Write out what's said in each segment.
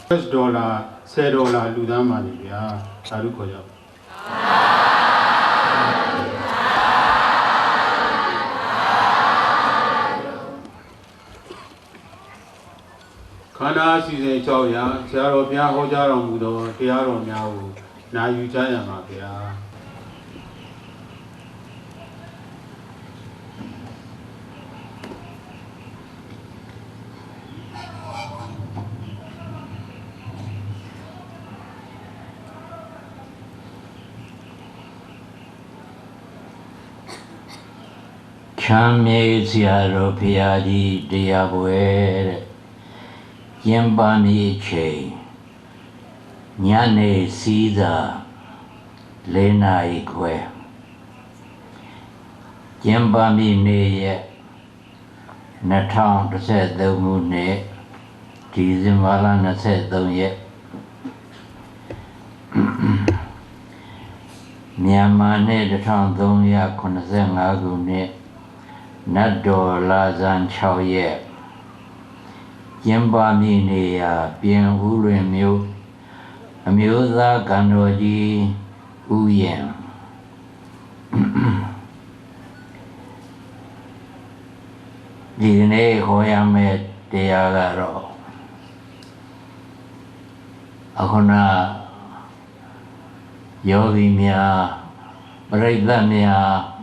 $10 $10လူသားမှနေဗျာသာဓုခေါ်ကြခန္ဓာစီစဉ်6ရာဆရာတော်ဘုရားဟောကြားတော်မူသောတရားတော်များကိုနာယူကြရမှာဗျာချမ်းမြေဆရာတော်ဘုရားကြီးတရားပွဲတဲ့ကျင်းပမည့်ချိန်ညနေစီးသာ4 နာရီခွဲကျင်းပမည့်နေ့ရက်2013ခုနှစ်ဒီဇင်ဘာလ23ရက်မြန်မာနှစ်1385ခုနှစ်နတ်တော်လာဇန်6ရက်ကျင်းပမည့်နေရာပြင်ဦးလွင်မြို့အမျိုးသားကံတော်ကြီးဥယျာဉ်ဒီနေ့ဟောရမယ့်တရားကတော့အခုနယောဂီများပရိသတ်များ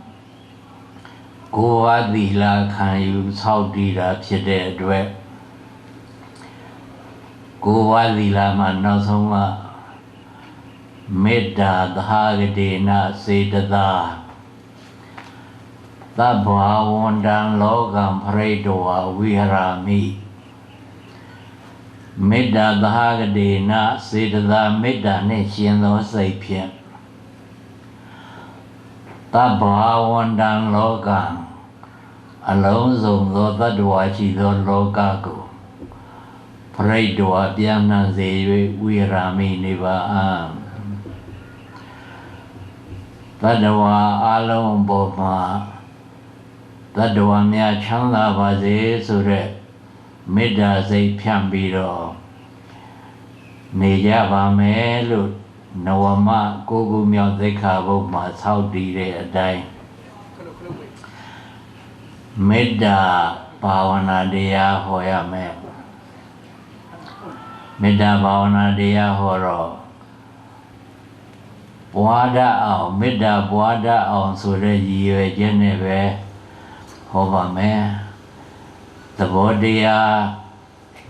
ကိုယ်ဝါသီလခံယူဆောက်တည်တာဖြစ်တဲ့အတွက်ကိုယ်ဝါသီလမှာနောက်ဆုံးကမေတ္တာသဟဂတိနာစေတသာသဗ္ဗဝန္တံလောကံပရိတောဝိဟရာမိမေတ္တာသဟဂတိနာစေတသာမေတ္တာနဲ့ရှင်သောစိတ်ဖြင့်သဗ္ဗဝန္တံလောကံအလုံးစုံသောတ attva ရှိသောလောကကိုပရိတောပြန်နှံစေ၍ဝိရာမိနေပါအံ့တ attva အလုံးပေါ်မှာတ attva များချမ်းသာပါစေဆိုတဲ့မေတ္တာစိတ်ဖြန့်ပြီးတော့နေကြပါမယ်လို့နဝမကိုကုမြောက်သိက္ခာပုဒ်မှာဆောက်တည်တဲ့အတိုင်းမေတ္တာဘာဝနာတရားဟောရမယ်မေတ္တာဘာဝနာတရားဟောတော့ပွားတတ်အောင်မေတ္တာပွားတတ်အောင်ဆိုတဲ့ရည်ရွယ်ချက်နဲ့ပဲဟောပါမယ်သဘောတရား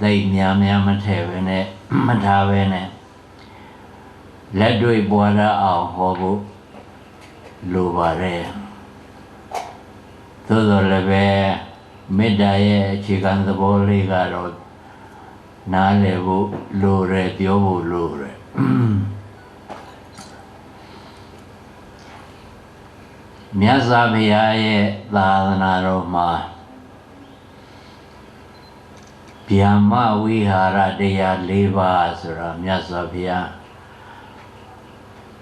သိများမထည့်ပဲနဲ့မထားပဲနဲ့လက်တွေ့ပွားတတ်အောင်ဟောဖို့လိုပါတယ်သို့တော်လည်းပဲမေတ္တာရဲ့အခြေခံသဘောလေးကတော့နားလည်ဖို့လိုတယ်ပြောဖို့လိုတယ်မြတ်စွာဘုရားရဲ့သာသနာတော်မှာဗျာမဝိဟာရတရား၄ပါးဆိုတာမြတ်စွာဘုရား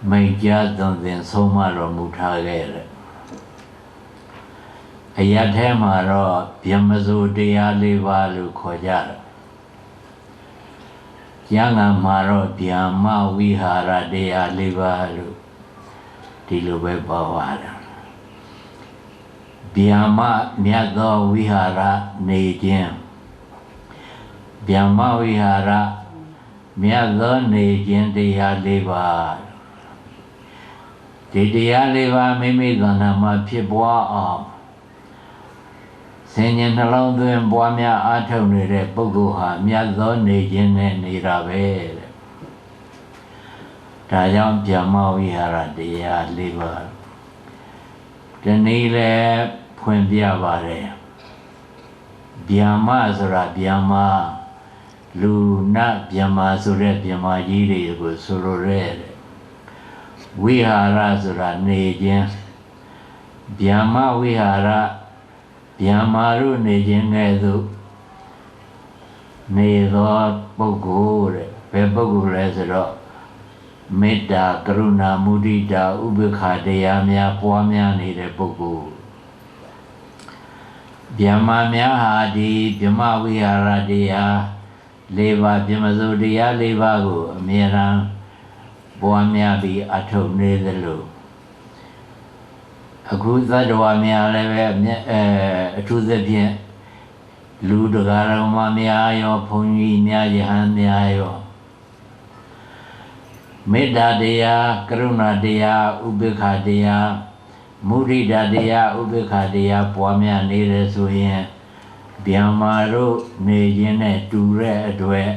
မိန့်ကြားသွန်သင်ဆုံးမတော်မူထားခဲ့တယ်အရာထဲမှာတော့ဗျမစိုးတရား၄ပါးလို့ခေါ်ကြတယ်ကျမ်းဂန်မှာတော့ဗျာမဝိဟာရတရား၄ပါးလို့ဒီလိုပဲပေါ်ပါတယ်ဗျာမမြတ်သောဝိဟာရနေခြင်းဗျာမဝိဟာရမြတ်သောနေခြင်းတရား၄ပါးဒီတရား၄ပါးမိမိသဏ္ဍာန်မှာဖြစ်ပွားအောင်ဆင်ញံနှလုံးသွင်းပွားများအားထုတ်နေတဲ့ပုဂ္ဂိုလ်ဟာမြတ်သောနေခြင်းနဲ့နေတာပဲတဲ့ဒါကြောင့်ဗျာမဝိဟာရတရား၄ပါးဒီနေ့လည်းဖွင့်ပြပါတယ်ဗျာမဆိုတာဗျာမလူနတ်ဗျာမဆိုတဲ့ဗျာမကြီးတွေကိုဆိုလိုတဲ့ဝိဟာရဆိုတာနေခြင်းဗျာမဝိဟာရဗျာမာတို့နေခြင်းကဲ့သို့နေသောပုဂ္ဂိုလ်တဲ့ဘယ်ပုဂ္ဂိုလ်လဲဆိုတော့မေတ္တာကရုဏာမုဒိတာဥပေက္ခတရားများပွားများနေတဲ့ပုဂ္ဂိုလ်ဗျာမာများဟာဒီဗြဟ္မဝိဟာရတရား လေးပါးပြမစိုးတရားလေးပါးကိုအမြဲတမ်းပွားများပြီးအထုတ်နေသလိုအခုသတ္တဝါများလည်းပဲအထူးသဖြင့်လူတရားတော်မှာများရောဘုန်းကြီးများယဟန်များရောမေတ္တာတရားကရုဏာတရားဥပေက္ခတရားမုဒိတာတရားဥပေက္ခတရားပွားများနေတယ်ဆိုရင်ဗျာမာတို့နေခြင်းနဲ့တူတဲ့အတွက်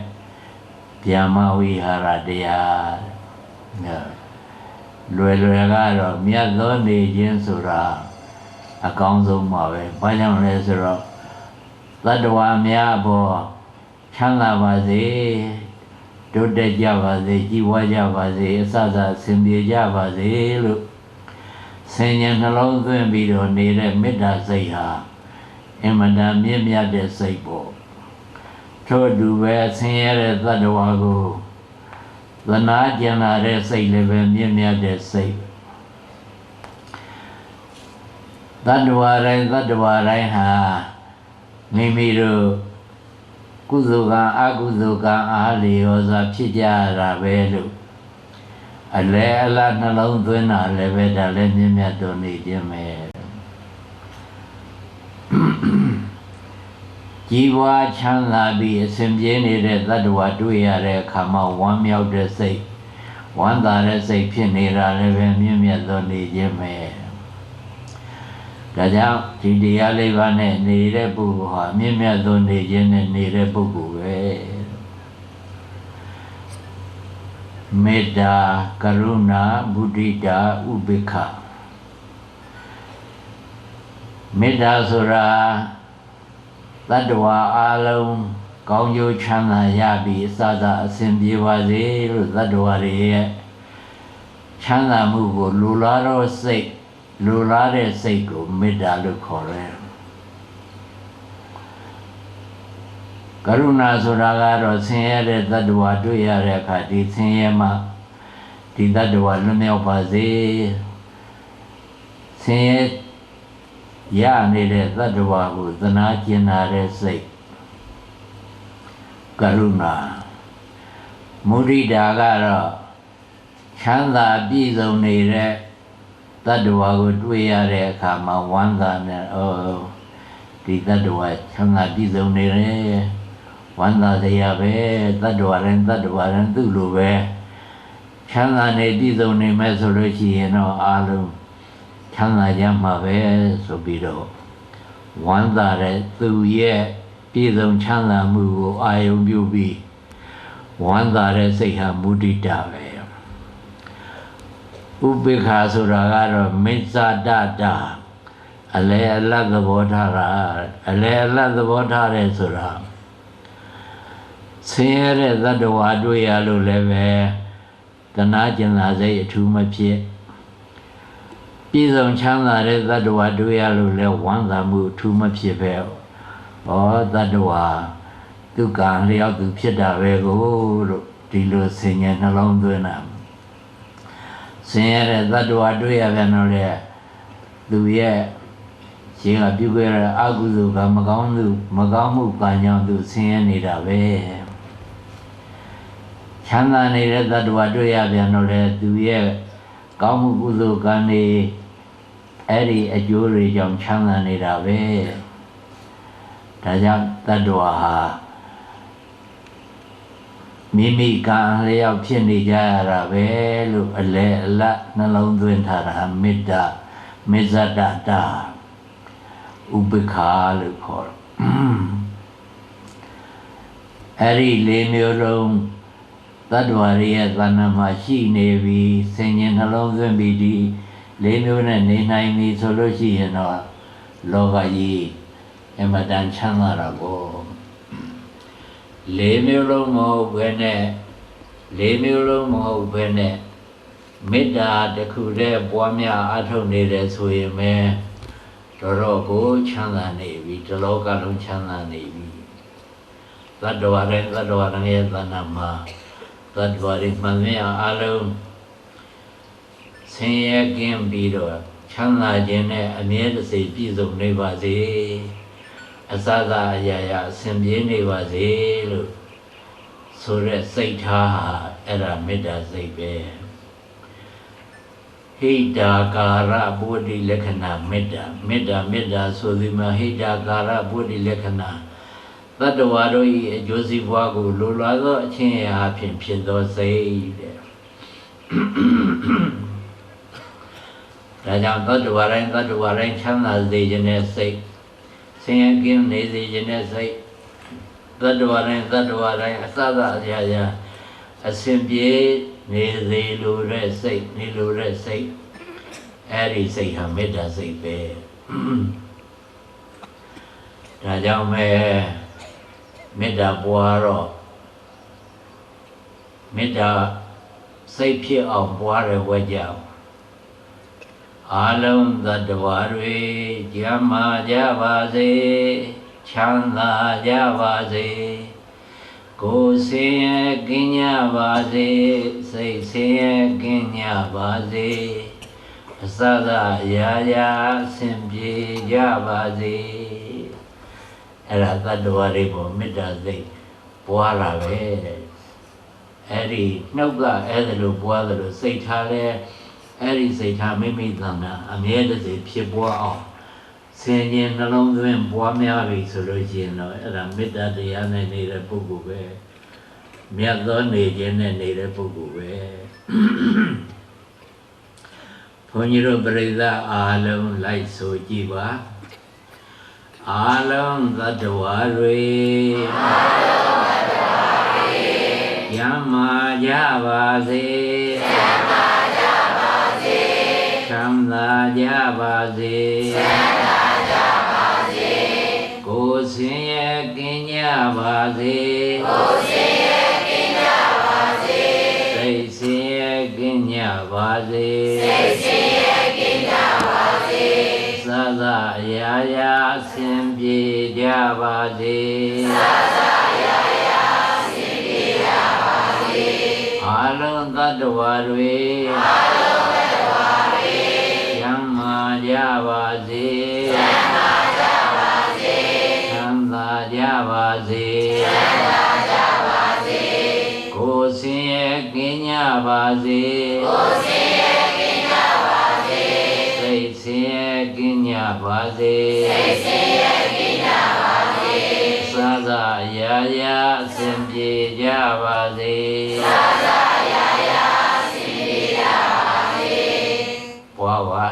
ဗျာမဝိဟာရတရားလွယ်ကတော့မြတ်သောနေခြင်းဆိုတာအကောင်းဆုံးပါပဲဘာကြောင့်လဲဆိုတော့သတ္တဝါများပေါ်ချမ်းသာပါစေတိုးတက်ကြပါစေကြီးပွားကြပါစေအစစအဆင်ပြေကြပါစေလို့ဆင်ញံနှလုံးသွင်းပြီးတော့နေတဲ့မေတ္တာစိတ်ဟာအင်မတန်မြင့်မြတ်တဲ့စိတ်ပေါ့ထို့အတူပဲဆင်းရဲတဲ့သတ္တဝါကိုသနာကျင်လာတဲ့စိတ်လည်းပဲမြင့်မြတ်တဲ့စိတ်သတ္တဝါတိုင်းဟာမိမိတို့ကုသိုလ်ကံအကုသိုလ်ကံအားလျော်စွာဖြစ်ကြရတာပဲလို့အလဲအလားနှလုံးသွင်းတာလည်းပဲဒါလည်းမြင့်မြတ်တော်နေခြင်းပဲကြီးပွားချမ်းသာပြီးအစဉ်ပြေနေတဲ့သတ္တဝါတွေ့ရတဲ့အခါမှာဝမ်းမြောက်တဲ့စိတ်ဝမ်းသာတဲ့စိတ်ဖြစ်နေတာလည်းပဲမြင့်မြတ်တော်နေခြင်းပဲဒါကြောင့်ဒီတရားလေးပါးနဲ့နေတဲ့ပုဂ္ဂိုလ်ဟာမြင့်မြတ်သောနေခြင်းနဲ့နေတဲ့ပုဂ္ဂိုလ်ပဲမေတ္တာကရုဏာမုဒိတာဥပေက္ခမေတ္တာဆိုတာသတ္တဝါအလုံးကောင်းကျိုးချမ်းသာရပြီးအစအဆင်ပြေပါစေလို့သတ္တဝါတွေရဲ့ချမ်းသာမှုကိုလူလားတဲ့စိတ်ကိုမေတ္တာလို့ခေါ်တယ်ကရုဏာဆိုတာကတော့ဆင်းရဲတဲ့သတ္တဝါတွေ့ရတဲ့အခါဒီဆင်းရဲမှဒီသတ္တဝါလွတ်မြောက်ပါစေဆင်းရဲရနေတဲ့သတ္တဝါကိုသနာကျင်နာတဲ့စိတ်ကရုဏာမုဒိတာကတော့ချမ်းသာပြည့်စုံနေတဲ့သတ္တဝါကိုတွေ့ရတဲ့အခါမှာဝမ်းသာနဲ့ဒီသတ္တဝါချမ်းသာပြည့်စုံနေတယ်ဝမ်းသာတရားပဲသတ္တဝါတိုင်းသူ့လိုပဲချမ်းသာနေပြည့်စုံနေမဲ့ဆိုလို့ရှိရင်တော့အားလုံးချမ်းသာကြမှာပဲဆိုပြီးတော့ဝမ်းသာတဲ့သူရဲ့ပြည့်စုံချမ်းသာမှုကိုအာယုံပြုပြီးဝမ်းသာတဲ့စိတ်ဟာမုဒိတာပဲဥပေက္ခဆိုတာကတော့မိစ္ဆာတတာအလဲအလတ်သဘောထားတာအလဲအလတ်သဘောထားတယ်ဆိုတာဆင်းရဲတဲ့သတ္တဝါတွေ့ရလို့လည်းပဲတဏှာကျင်လာစိတ်အထူးမဖြစ်ပြည့်စုံချမ်းသာတဲ့သတ္တဝါတွေ့ရလို့လည်းဝမ်းသာမှုအထူးမဖြစ်ပဲသတ္တဝါဒုက္ခလျောက်သူဖြစ်တာပဲကိုလို့ဒီလိုဆင်ញံနှလုံးသွင်းတာဆင်းရဲတဲ့သတ္တဝါတွေ့ရပြန်တော့လေသူရဲ့ရှင်ကပြုခဲ့တဲ့အကုသိုလ်ကမကောင်းမှုကံကြောင့်သူဆင်းရဲနေတာပဲချမ်းသာနေတဲ့သတ္တဝါတွေ့ရပြန်တော့လေသူရဲ့ကောင်းမှုကုသိုလ်ကံတွေအဲ့ဒီအကျိုးတွေကြောင့်ချမ်းသာနေတာပဲဒါကြောင့်သတ္တဝါဟာမိမိကံလျောက်ဖြစ်နေကြရတာပဲလို့အလဲအလတ်နှလုံးသွင်းထားတာမေတ္တာမေဇတတာဥပေက္ခလို့ခေါ်အဲ့ဒီလေးမျိုးလုံးသတ္တဝါရဲ့သဏ္ဍာန်မှာရှိနေပြီးဆင်ញင်နှလုံးသွင်းပြီးဒီလေးမျိုးနဲ့နေနိုင်ပြီဆိုလို့ရှိရင်တော့လောကကြီးအမတန်ချမ်းသာတာပေါ့လေးမျိုးလုံးမဟုတ်ဘဲနဲ့မေတ္တာတစ်ခုတည်းပွားများအထုတ်နေတယ်ဆိုရင်ပဲတော်ကိုချမ်းသာနေပြီဒီလောကလုံးချမ်းသာနေပြီသတ္တဝါရဲ့သဏ္ဍာန်မှာသတ္တဝါတွေမှန်မြင်အားလုံးဆင်းရဲကင်းပြီးတော့ချမ်းသာခြင်းနဲ့အမြဲတစေပြည့်စုံနေပါစေအစသာအရာရာအစဉ်ပြေနေပါစေလို့ ဆိုတဲ့စိတ်ထားဟာအဲ့ဒါမေတ္တာစိတ်ပဲဟိတာကာရဗုဒ္ဓိလက္ခဏာမေတ္တာမေတ္တာဆိုဒီမှာဟိတာကာရဗုဒ္ဓိလက္ခဏာတတ္တဝါတို့၏အကျိုးစီးပွားကိုလိုလားသောအချင်းရာဖြင့်ဖြစ်သောစိတ်တဲ့ဒါကြောင့်တတ္တဝါတိုင်းချမ်းသာစေခြင်းနဲ့စိတ်ဆင်းရဲကင်းနေစေခြင်းနဲ့စိတ်တတ္တဝါတိုင်းအစစအရာရာအစဉ်ပြေနေစေလိုတဲ့စိတ်နေလိုတဲ့စိတ်အဲ့ဒီစိတ်ဟာမေတ္တာစိတ်ပဲဒါကြောင့်ပဲမေတ္တာပွားတော့မေတ္တာစိတ်ဖြစ်အောင်ပွားတယ်ဝဲကြအောင်အာလုံးသတ္တဝါတွေကျမ်းမာကြပါစေချမ်းသာကြပါစေကိုယ်ဆင်းရဲကင်းကြပါစေစိတ်ဆင်းရဲကင်းကြပါစေအစသာရာရာအစဉ်ပြေကြပါစေအဲ့ဒါသတ္တဝါတွေပေါ်မေတ္တာစိတ်ပွားလာပဲအဲ့ဒီနှုတ်ကအဲ့ဒါလိုပွားသလိုစိတ်ထားလဲအဲ့ဒီစိတ်ထားမိမိသံဃာအမြဲတစေဖြစ်ပွားအောင်ဆင်ញင်နှလုံးသွင်းပွားများပြီဆိုလို့ရှိရင်တော့အဲ့ဒါမေတ္တာတရားနဲ့နေတဲ့ပုဂ္ဂိုလ်ပဲမြတ်သောနေခြင်းနဲ့နေတဲ့ပုဂ္ဂိုလ်ပဲဘုန်းကြီးတို့ပြိဿအားလုံးလိုက်ဆိုကြည့်ပါအားလုံးသတ္တဝါတွေယမ္မာကြပါစေချမ်းသာကြပါစေကိုယ်ဆင်းရဲကင်းကြပါစေစိတ်ဆင်းရဲကင်းကြပါစေသသအရာရာဆင်ပြေကြပါစေအာလုံးသတ္တဝါတွေချမ်းသာကြပါစေချမ်းသာကြပါစေကိုယ်ဆင်းရဲကင်းကြပါစေစိတ်ဆင်းရဲကင်းကြပါစေသသရာရာအစဉ်ပြေကြပါစေဘွားဝါ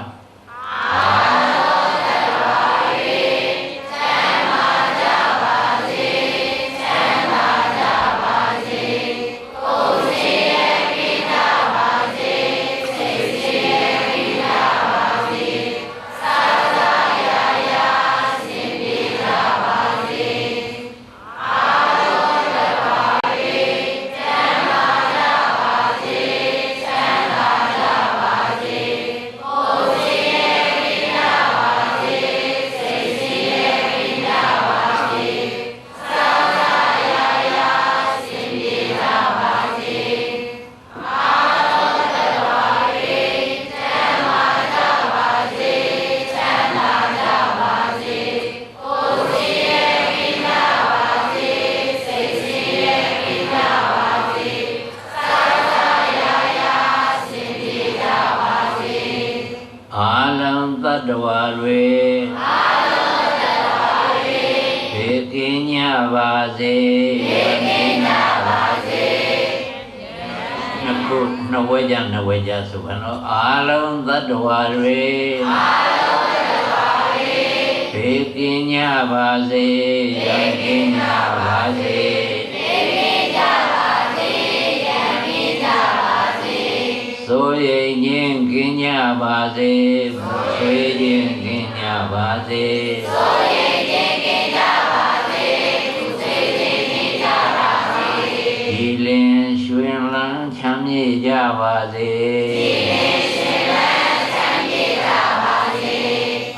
သတ္တဝါတွေဘေးကင်းကြပါစေနှစ်ဝဲကြဆိုပါတော့အာလုံးသတ္တဝါတွေဘေးကင်းကြပါစေရန်ကင်းကြပါစေဆိုရင်ချင်းကင်းကြပါစေဆွေးချင်းကင်းကြပါစေဒီလင်ရွှင်လန်းချမ်းမြေ့ကြပါစေ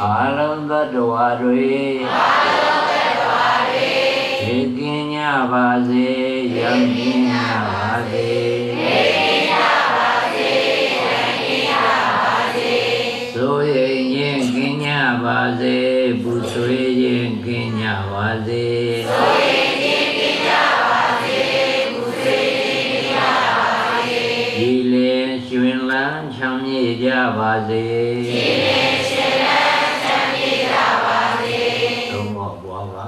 အာလုံးသတ္တဝါတွေဘေးကင်းကြပါစေရန်ကင်းကြပါစေဆိုရင်ရင်ကင်းကြပါစေပူဆွေးရင်ကင်းကြပါစေဆိုရင်ရင်ကင်းကြပါစေပူဆွေး ပါစေသုံးဖို့ပွားပါ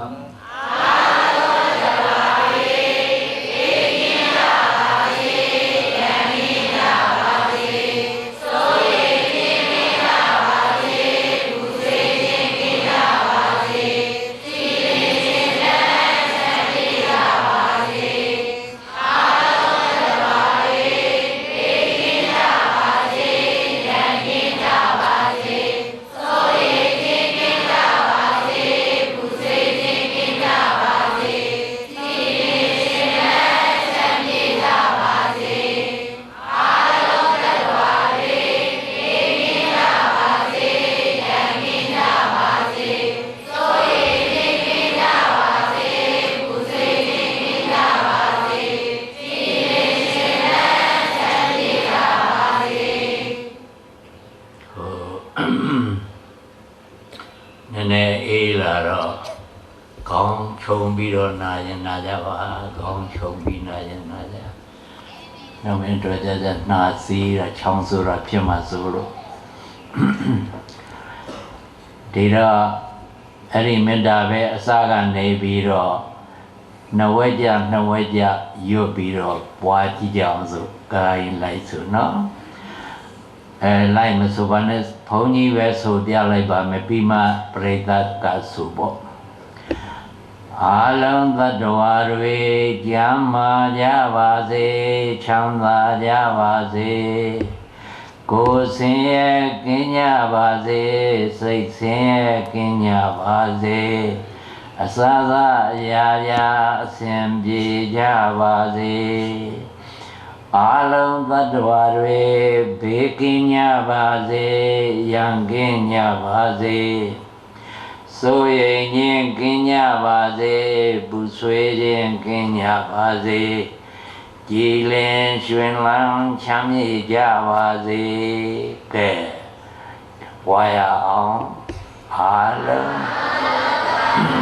ခြုံပြီးတော့နာရင်နာကြပါခေါင်းခြုံပြီးနာရင်နာကြနောက်မင်းတို့ကြကြနာစီးတာချောင်းဆိုတာဖြစ်မှာဆိုလို့ဒီတော့အဲ့ဒီမေတ္တာပဲအစကနေပြီးတော့နှစ်ဝဲကြရွတ်ပြီးတော့ပွားကြည့်ကြအောင်ဆိုကိုင်းလိုက်ဆိုနော်လိုက်မဆိုပါနဲ့ဘုန်းကြီးပဲဆိုပြလိုက်ပါမယ်ပြီးမှပရိသတ်ကဆိုပေါ့အားလုံးသတ္တဝါတွေကျမ်းမာကြပါစေချမ်းသာကြပါစေကိုယ်ဆင်းရဲကင်းကြပါစေစိတ်ဆင်းရဲကင်းကြပါစေအစစအရာရာအစဉ်ပြေကြပါစေအားလုံးသတ္တဝါတွေဘေးကင်းကြပါစေရန်ကင်းကြပါစေဆိုရင်ခြင်းကင်းကြပါစေပူဆွေးခြင်းကင်းကြပါစေကြည်လင်ရွှင်လန်းချမ်းမြေ့ကြပါစေကဲဝါရအောင်အားလုံး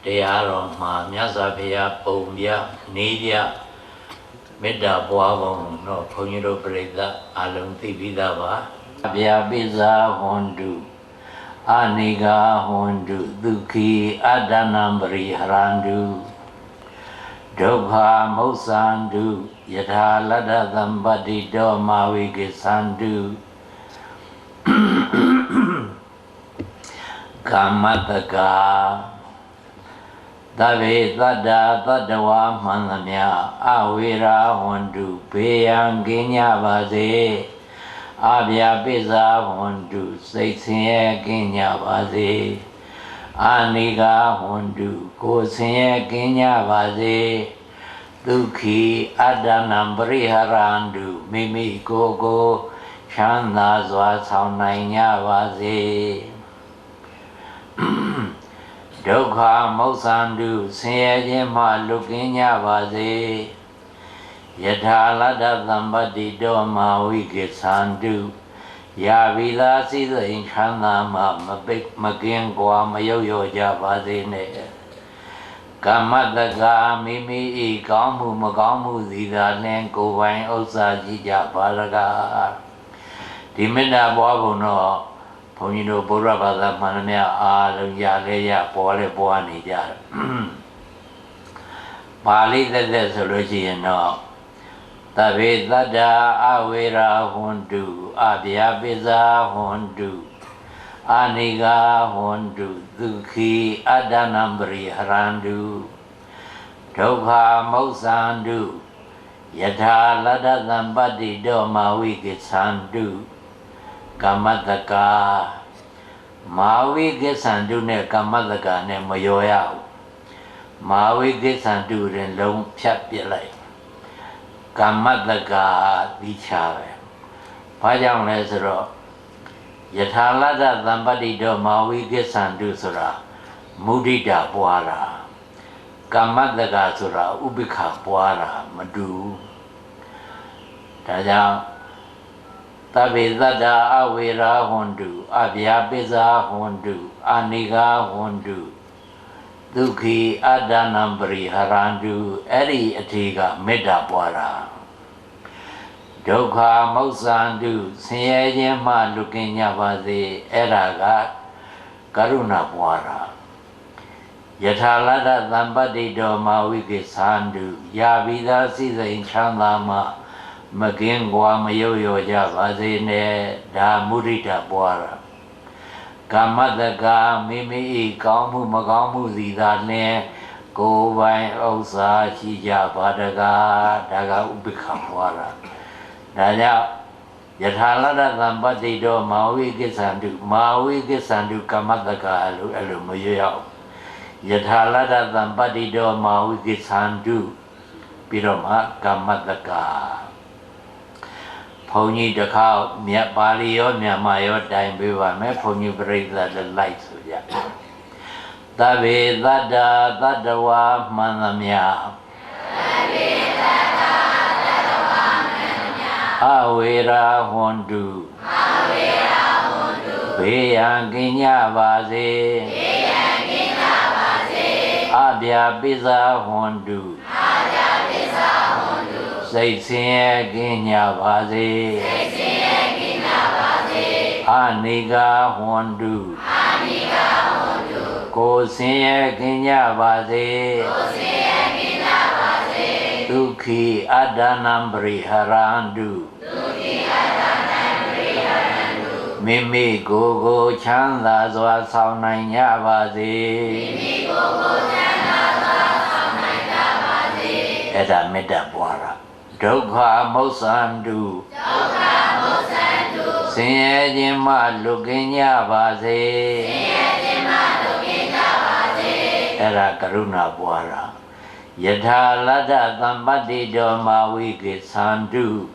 တရားတော်မှာမြတ်စွာဘုရားပုံပြနေပြမေတ္တာပွားပုံတော့ဘုန်းကြီးတို့ပြိဿအလုံးသိပြီးသားပါဗျာပိဇာဟွန်တုအနိဂါဟွန်တုဒုက္ခိအတ္တနံပရိဟရန္တုဒုက္ခမုစ္ဆန္တုယထာလတ္တသမ္ပတ္တိတောမာဝိကိသန္တုကာမတကာသဗ္ဗေသတ္တာသတ္တဝါမှန်သမျှအဝေရာဟွန်တုဘေးရန်ကင်းကြပါစေအဗျာပိဇာဟွန်တုစိတ်ဆင်းရဲကင်းကြပါစေအနိဂါဟွန်တုကိုယ်ဆင်းရဲကင်းကြပါစေ Dukhi Adanam Briharandu Mimi Gogo Chanda Zwa Sao Nai Nya Va Se Dukha Mausandu Siya Jima Lukin Nya Va Se Yatha Lada Thambati Doma Vikisandu Ya Vila Sisa In Chanda Ma Makin Kwa Mayoyo Ja Va Se Ne Kamataka Mimi Kamu Makamu Zida Nen Kuvain Osa Jija Paraga Dimenda Babuno Punino Burabada Manamia Alu Yaleya Pole Puani Jar Pali the solution no Tabe Tada Awera Hundu Abia Biza Hundu Aniga Hondu Dukhi Adanambri Harandu Dogha Mausandu Yatha Lada Thambati Doma Vikisandu Kamataka Mavikisandu Ne Kamataka Ne Mayoya Mavikisandu Rin Long Phat Piat Lai Kamataka Vichave Pháကြောင့်လဲဆိုတော့Yatha Lada Thambati Doma Vikisandu Sura Mudita Puara Kamataka Sura Ubikha Puara Madu Daja Tabe Zada Awera Hondu Abya Biza Hondu Aniga Hondu Dukhi Adanambri Harandu Eri Atiga Meda Puara Dukha Mausandu Siya Jima Lukin Nya Va Se Eraga Karuna Puara Yatha Lada Thambati Doma Vikisandu Ya Vida Sisa In Chanda Ma Makin Kwa Mayoyo Ja Va Se Ne Da Mudita Puara Kamataka Mimi Kamu Makamu Zida Ne Kuvain Osa Jija Paraga Daga Ubikha Puara Daja Yatha Lada Thambati Doma Vikisandu Kamataka Alu Mayoyo Yatha Lada Thambati Doma Vikisandu Piroma Kamataka Phonyi Dakao Mya Pali Yo Mya Mayo Dai Beva Me Phonyi Brida the Light Suya Tabe Dada Dadawa Manamya Awera Hondu Beyan Kinya Va Se Abya Biza Hondu Sai Siya Kinya Va Se Aniga Hondu Ko Siya Kinya Va Se Dukhi Adanambri Harandu Mimi Gogo Chanda Zwa Sao Nai Nya Va Se Eda Meda Puara Dukha Mausandu Siya Jima Lukin Nya Va Se Eda Karuna Puara Yatha Lada Thambati Doma Vikisandu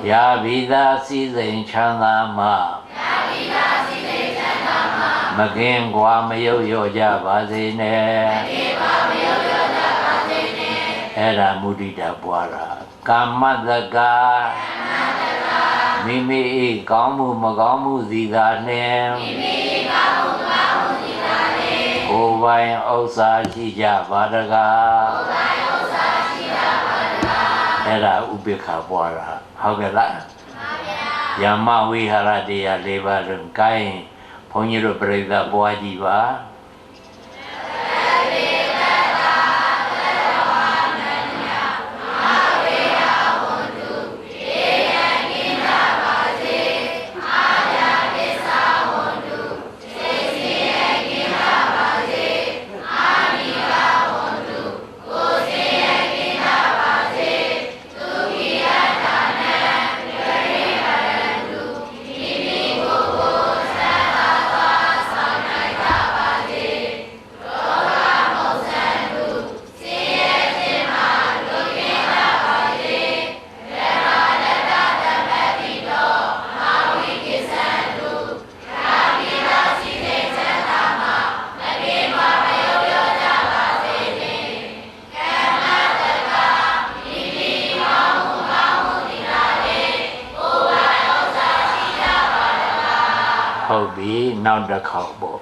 Ya Vida Sisa In Chanda Ma Makin Kwa Mayoyo Ja Va Se Ne Era Mudita Puara Kamataka Mimi Kamu Makamu Zida Ne Kuvain Osa Jija Paraga Era Ubikha Puara How get that? Yama Viharadeya Levarun Kai Phonyiru Brida Boajiva ဟုတ်ပြီနောက်တစ်ခေါက်ပေါ့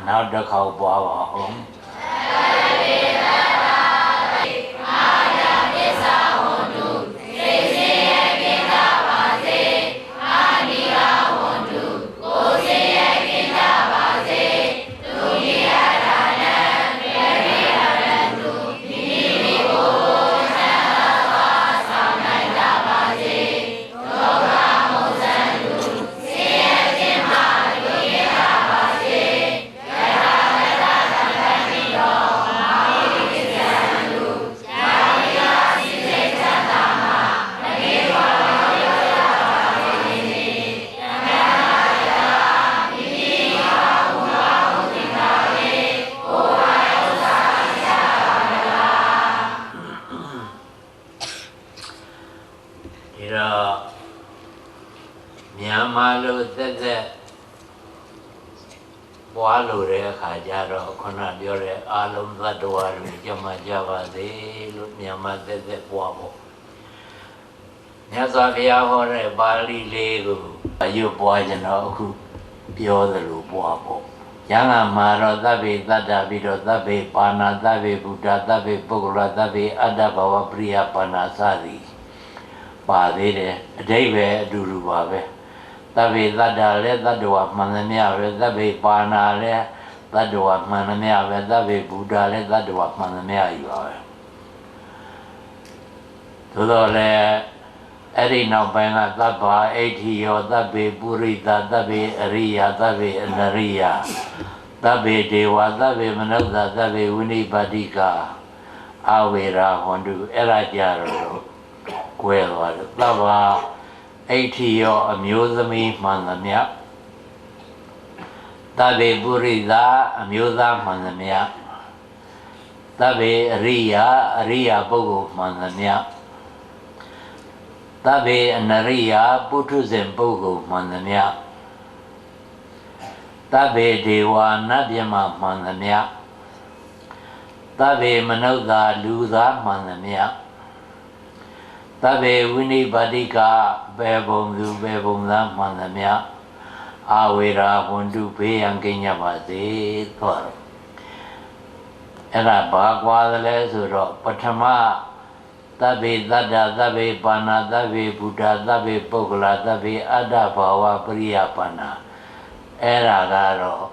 နောက်တစ်ခေါက်ပွားပါအောင် မြန်မာလိုသက်သက်ပွားလို့တဲ့အခါကျတော့ခုနပြောတဲ့အာလုံးသတ္တဝါတွေကြမှာကြပါစေလို့မြန်မာသက်သက်ပွားဖို့မြတ်စွာဘုရားဟောတဲ့ပါဠိလေးကိုအယုပွားကြတော့အခုပြောသလိုပွားဖို့ကျမ်းဂန်မှာတော့သဗ္ဗေတတ္တပြီးတော့သဗ္ဗေပါဏာသဗ္ဗေဗုဒ္ဓသဗ္ဗေပုဂ္ဂလသဗ္ဗေအတ္တဘဝပရိယပါဏာစသည်ပါသေးတယ်အတိတ်ပဲအတူတူပါပဲသဗ္ဗေတတ္တလည်းတတ္တဝါမှန်သမျှပဲသဗ္ဗေပါဏာလည်းတတ္တဝါမှန်သမျှပဲသဗ္ဗေဗုဒ္ဓလည်းတတ္တဝါမှန်သမျှကြီးပါပဲသို့တော်လည်းအဲ့ဒီနောက်ပိုင်းကသဗ္ဗာအဋ္ဌိယောသဗ္ဗေပုရိသသဗ္ဗေအရိယသဗ္ဗေအနရိယသဗ္ဗေဒေဝသဗ္ဗေမနုဿသဗ္ဗေဝိနိပါတိကအဝေရာဟွန်တုအဲ့ဒါကြတော့ကွဲသွားတယ်သဗ္ဗာအဋ္ဌိယောအမျိုးသမီးမှန်သမျှသဗ္ဗေပုရိသအမျိုးသားမှန်သမျှသဗ္ဗေအရိယပုဂ္ဂိုလ်မှန်သမျှသဗ္ဗေအနရိယပုထုဇဉ်ပုဂ္ဂိုလ်မှန်သမျှသဗ္ဗေဒေဝနတ်မြတ်မှန်သမျှသဗ္ဗေမနုဿလူသားမှန်သမျှသဗ္ဗေဝိနိပါတိကဘေဘုံသူဘေဘုံသားမှန်သမျှအာဝေရာဟွန်တုဘေးရန်ကင်းကြပါစေသွားတော့အဲ့ဒါဘာကွာသလဲဆိုတော့ပထမသဗ္ဗေတတ္တသဗ္ဗေပါဏာသဗ္ဗေဗုဒ္ဓသဗ္ဗေပုဂ္ဂလသဗ္ဗေအတ္တဘာဝပရိယပါဏာအဲ့ဒါကတော့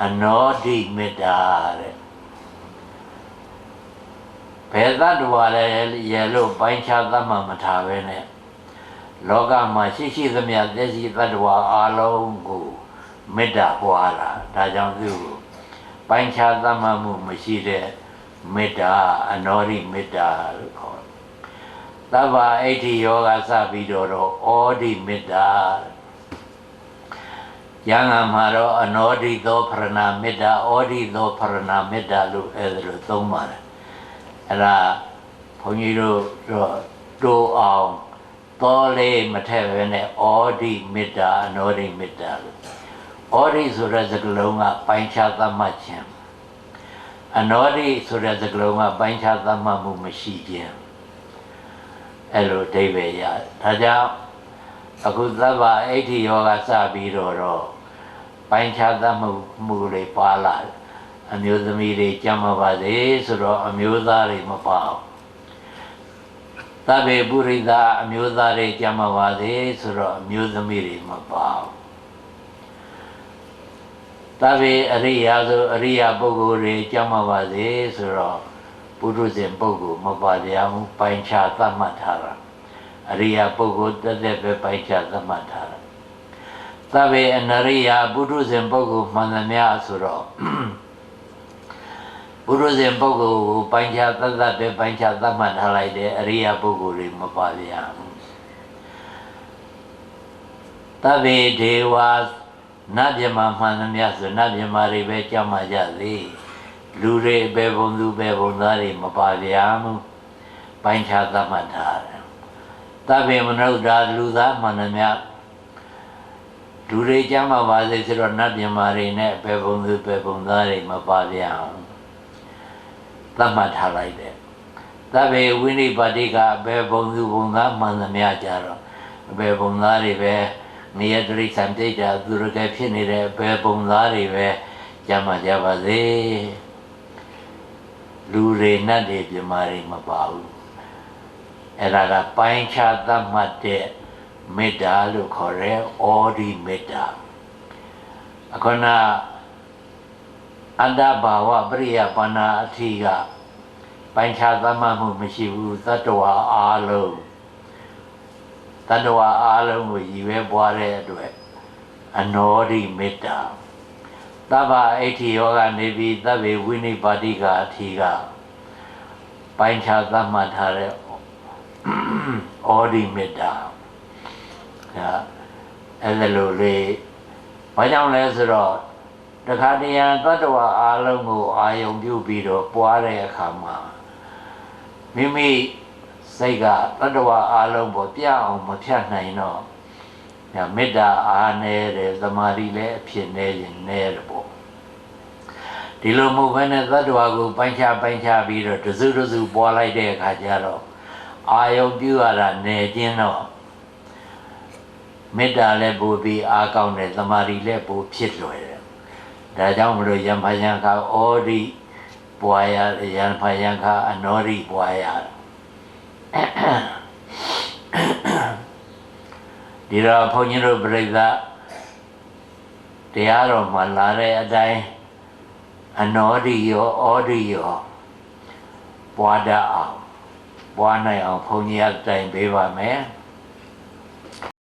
အနောဒိမေတ္တာတဲ့ဘယ်သတ္တဝါလဲရလို့ပိုင်းခြားသတ်မှတ်မထားပဲနဲ့လောကမှာရှိသမျှသက်ရှိသတ္တဝါအလုံးကိုမေတ္တာပွားတာဒါကြောင့်သူ့ကိုပိုင်းခြားသတ်မှတ်မှုမရှိတဲ့မေတ္တာအနောဒိမေတ္တာလို့ခေါ်တယ်သဗ္ဗအဋ္ဌိယောကစပြီးတော့ဩဒိမေတ္တာယံငါမှာတော့အနောဒိသောဖရဏမေတ္တာဩဒိသောဖရဏမေတ္တာလို့အဲ့ဒါလိုသုံးပါတယ်အဲ့ဒါဘုန်းကြီးတို့တိုးအောင်သောလေးမထည့်ပဲနဲ့ဩဒိမေတ္တာအနောဒိမေတ္တာလို့ဩဒိဆိုတဲ့စကားလုံးကပိုင်းခြားသတ်မှတ်ခြင်းအနောဒိဆိုတဲ့စကားလုံးကပိုင်းခြားသတ်မှတ်မှုမရှိခြင်းအဲ့လိုအဓိပ္ပာယ်ရတယ်ဒါကြောင့်အခုသဗ္ဗအဋ္ဌိယောကစပြီးတော့ပိုင်းခြားသတ်မှုတွေပါလာတယ်အမျိုးသမီးတွေကြမ်းမပါစေဆိုတော့အမျိုးသားတွေမပါဘူးသဗ္ဗေပုရိသအမျိုးသားတွေကြမ်းမပါစေဆိုတော့အမျိုးသမီးတွေမပါဘူး သဗ္ဗေအရိယာဆိုအရိယာပုဂ္ဂိုလ်တွေကြောက်မှပါစေဆိုတော့ပုထုဇဉ်ပုဂ္ဂိုလ်မပါတရားမှုပိုင်ခြားသတ်မှတ်ထားတာအရိယာပုဂ္ဂိုလ်တက်တက်ပဲပိုင်ခြားသတ်မှတ်ထားတာသဗ္ဗေအနရိယာပုထုဇဉ်ပုဂ္ဂိုလ်မှန်သမျှဆိုတော့ပုထုဇဉ်ပုဂ္ဂိုလ်ကိုပိုင်ခြားသတ်ပဲပိုင်ခြားသတ်မှတ်ထားလိုက်တယ်အရိယာပုဂ္ဂိုလ်တွေမပါတရားမှုသဗ္ဗေဒေဝနတ်မြမမှန်သမျှဆိုနတ်မြမတွေပဲကြောက်မှကြသည်လူတွေပဲဘုံသူပဲဘုံသားတွေမပါဗျာမှုပိုင်းခြားသတ်မှတ်ထားတယ်သဗ္ဗေမနုဿာလူသားမှန်သမျှလူတွေကြောက်မှပါစေဆိုတော့နတ်မြမတွေနဲ့ပဲဘုံသူပဲဘုံသားတွေမပါဗျာသတ်မှတ်ထားလိုက်တယ်သဗ္ဗေဝိနိပါတိကပဲဘုံသူဘုံသားမှန်သမျှကြတော့ပဲဘုံသားတွေပဲနေရတရိษံပြိတ္တာသူရကဖြစ်နေတဲ့ဘယ်ပုံသားတွေပဲကြမှာကြပါစေလူတွေနတ်တွေပြမာတွေမပါဘူးအဲ့ဒါကပိုင်းခြားသတ်မှတ်တဲ့မေတ္တာလို့ခေါ်တယ်ဩဒီမေတ္တာအခုနအန္တဘာဝပရိယပါဏာအထိကပိုင်းခြားသတ်မှတ်မှုမရှိဘူးသတ္တဝါအားလုံးတတ္တဝါအားလုံးကိုရည်ပဲပွားတဲ့အတွက်အနောဒိမေတ္တာသဗ္ဗအဋ္ဌိယောကနေပြီးသဗ္ဗေဝိနိပါတိကအထိကပိုင်းခြားသတ်မှတ်ထားတဲ့ဩဒီမေတ္တာအဲ့ဒါလိုလေဘာကြောင့်လဲဆိုတော့တခါတရံတတ္တဝါအားလုံးကိုအာယုံပြုပြီးတော့ပွားတဲ့အခါမှာမိမိစိတ်ကတတ္တဝါအားလုံးပေါ်ပြအောင်မဖြတ်နိုင်တော့မေတ္တာအားနည်းတယ်သမာဓိလည်းအဖြစ်နည်းရင်နည်းတယ်ပေါ့ဒီလိုမဟုတ်ဘဲနဲ့တတ္တဝါကိုပိုင်းခြားပြီးတော့တစုတစုပွားလိုက်တဲ့အခါကျတော့အာယုံပြုရတာနေခြင်းတော့မေတ္တာလည်းပိုပြီးအားကောင်းတယ်သမာဓိလည်းပိုဖြစ်လွယ်တယ်ဒါကြောင့်မလို့ယံဖယံခါဩဒီပွားရယံဖယံခါအနောဒီပွားရဒီတော့ဘုန်းကြီးတို့ပြိဿတရားတော်မှာလာတဲ့အတိုင်းအနောဒိယောဩဒိယောပွားတတ်အောင်ပွားနိုင်အောင်ဘုန်းကြီးအတိုင်းပေးပါမယ်